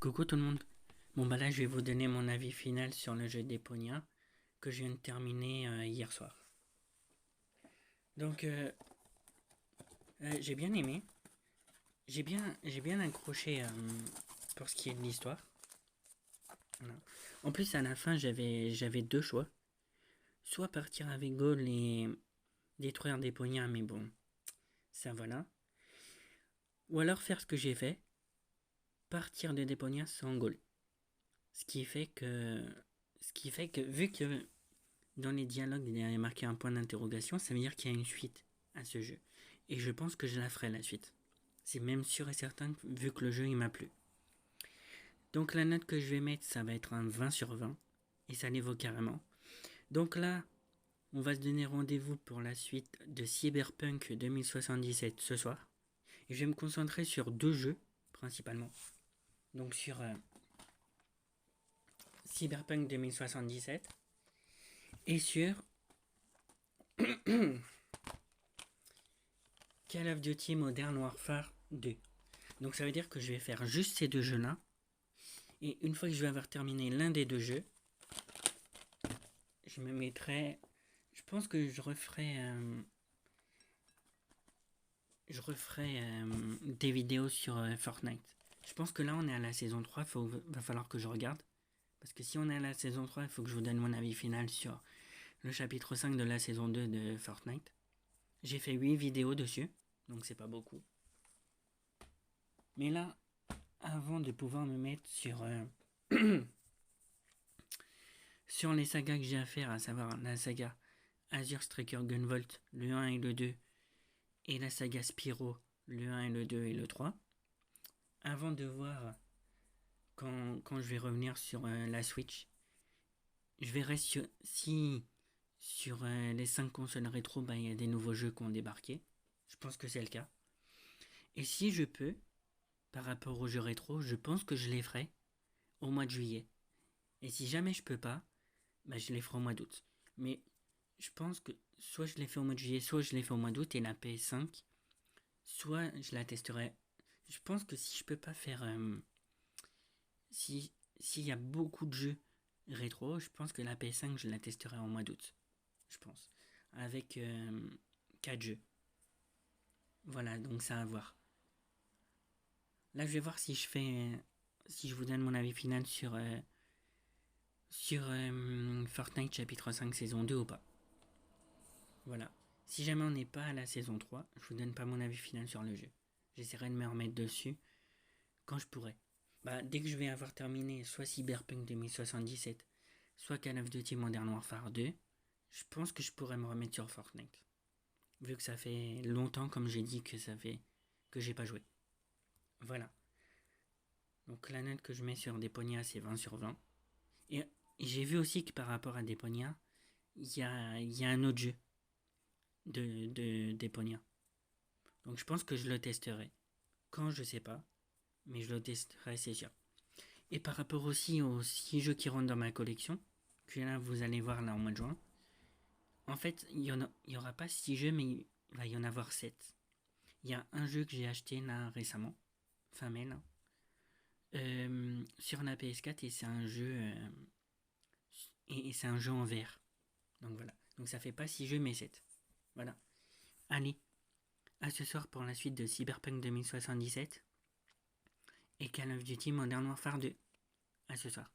Coucou tout le monde. Bon bah là je vais vous donner mon avis final sur le jeu d'Eponia que je viens de terminer hier soir. Donc j'ai bien aimé. J'ai bien accroché pour ce qui est de l'histoire. Voilà. En plus à la fin j'avais deux choix. Soit partir avec Gaul et détruire d'Eponia, mais bon, ça voilà. Ou alors faire ce que j'ai fait, partir de Deponia sans Gaul. Ce qui fait que. Ce qui fait que vu que dans les dialogues, il y a marqué un point d'interrogation, ça veut dire qu'il y a une suite à ce jeu. Et je pense que je la ferai la suite. C'est même sûr et certain vu que le jeu il m'a plu. Donc la note que je vais mettre, ça va être un 20 sur 20. Et ça les vaut carrément. Donc là, on va se donner rendez-vous pour la suite de Cyberpunk 2077 ce soir. Et je vais me concentrer sur deux jeux, principalement. Donc sur Cyberpunk 2077 et sur Call of Duty Modern Warfare 2. Donc ça veut dire que je vais faire juste ces deux jeux-là. Et une fois que je vais avoir terminé l'un des deux jeux, je me mettrai... Je pense que je referai des vidéos sur Fortnite. Je pense que là on est à la saison 3, va falloir que je regarde. Parce que si on est à la saison 3, il faut que je vous donne mon avis final sur le chapitre 5 de la saison 2 de Fortnite. J'ai fait 8 vidéos dessus, donc c'est pas beaucoup. Mais là, avant de pouvoir me mettre sur sur les sagas que j'ai à faire, à savoir la saga Azure Striker Gunvolt, le 1 et le 2, et la saga Spyro, le 1 et le 2 et le 3, avant de voir quand je vais revenir sur la Switch, je verrai si sur les 5 consoles rétro, il y a des nouveaux jeux qui ont débarqué. Je pense que c'est le cas. Et si je peux, par rapport aux jeux rétro, je pense que je les ferai au mois de juillet. Et si jamais je peux pas, je les ferai au mois d'août. Mais je pense que soit je les fais au mois de juillet, soit je les fais au mois d'août et la PS5, soit je la testerai. Je pense que si je peux pas faire. S'il y a beaucoup de jeux rétro, je pense que la PS5, je la testerai au mois d'août. Je pense. Avec 4 jeux. Voilà, donc ça à voir. Là, je vais voir si je fais. Si je vous donne mon avis final sur Fortnite chapitre 5 saison 2 ou pas. Voilà. Si jamais on n'est pas à la saison 3, je vous donne pas mon avis final sur le jeu. J'essaierai de me remettre dessus quand je pourrai. Dès que je vais avoir terminé soit Cyberpunk 2077, soit Call of Duty Modern Warfare 2, je pense que je pourrais me remettre sur Fortnite. Vu que ça fait longtemps, comme j'ai dit, que ça fait que j'ai pas joué. Voilà. Donc la note que je mets sur Deponia, c'est 20 sur 20. Et j'ai vu aussi que par rapport à Deponia, il y a un autre jeu de Deponia. Donc je pense que je le testerai. Quand, je sais pas. Mais je le testerai, c'est sûr. Et par rapport aussi aux 6 jeux qui rentrent dans ma collection, que là vous allez voir là en mois de juin, en fait, il y aura pas 6 jeux, mais il va y en avoir 7. Il y a un jeu que j'ai acheté là récemment, fin mai là, sur la PS4 et c'est un jeu et c'est un jeu en vert. Donc voilà. Donc ça fait pas 6 jeux mais 7. Voilà. Allez, à ce soir pour la suite de Cyberpunk 2077 et Call of Duty Modern Warfare 2. À ce soir.